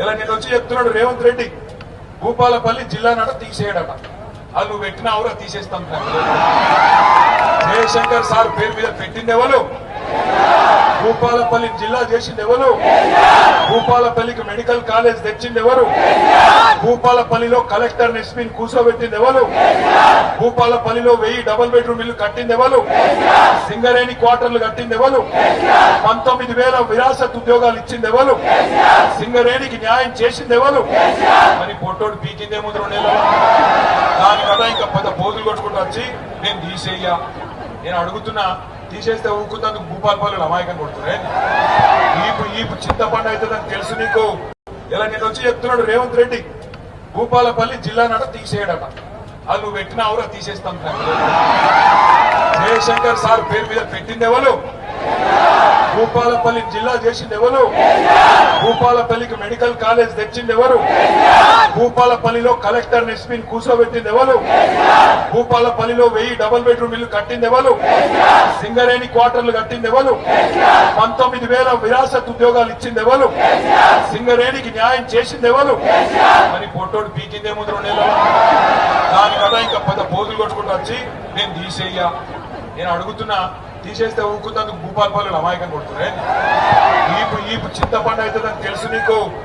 ఇలా నేను వచ్చి చెప్తున్నాడు రేవంత్ రెడ్డి భూపాలపల్లి జిల్లా నట తీసేయడట. అది నువ్వు పెట్టిన అవరా తీసేస్తాం. జయశంకర్ సార్ పేరు మీద పెట్టింది ఎవరు? భూపాలపల్లి జిల్లా చేసింది ఎవరు? భూపాలపల్లికి మెడికల్ కాలేజ్ తెచ్చింది ఎవరు? భూపాలపల్లిలో కలెక్టర్ ఎస్పీని కూర్చోబెట్టింది ఎవరు? భూపాలపల్లిలో 1000 డబుల్ బెడ్రూమ్ ఇల్లు కట్టింది ఎవరు? సింగరేణి క్వార్టర్లు కట్టింది ఎవరు? 19,000 విరాసత్ ఉద్యోగాలు ఇచ్చింది ఎవరు? సింగరేణికి న్యాయం చేసింది ఎవరు? మరి పొట్టోడు పీకిందేమో 2 నెలలు. దానికన్నా ఇంకా పెద్ద పోజులు కొట్టుకుంటూ వచ్చి నేను తీసేయ్యా. నేను అడుగుతున్నా, తీసేస్తే ఊరుకుందందుకు భూపాలపల్లిలో అమాయకం కొడుతున్నారే. ఈపు చింతపండు అవుతుందని తెలుసు నీకు. ఇలా నేను వచ్చి చెప్తున్నాడు రేవంత్ రెడ్డి భూపాలపల్లి జిల్లా నట తీసేయడట. అది నువ్వు పెట్టిన అవరా తీసేస్తాం. జయశంకర్ సార్ పేరు మీద పెట్టింది ఎవరు? భూపాలపల్లి జిల్లా చేసింది ఎవరు? భూపాలపల్లికి మెడికల్ కాలేజ్ తెచ్చింది ఎవరు? భూపాలపల్లిలో కలెక్టర్ ఎస్పీని కూర్చోబెట్టింది ఎవరు? భూపాలపల్లిలో 1000 డబుల్ బెడ్రూమ్ ఇల్లు కట్టింది ఎవరు? సింగరేణి క్వార్టర్లు కట్టింది ఎవరు? 19,000 విరాసత్ ఉద్యోగాలు ఇచ్చింది ఎవరు? సింగరేణికి న్యాయం చేసింది ఎవరు? మరి పొట్టోడు పీకిందేమో 2 నెలలు. దానికన్నా ఇంకా పెద్ద పోజులు కొట్టుకుంటూ వచ్చి నేను తీసేయ్యా. నేను అడుగుతున్నా, తీసేస్తే ఊరుకుందందుకు భూపాలపల్లిలో అమాయకం కొడుతున్నారే. ఈపు చింతపండు అవుతుందని తెలుసు నీకు.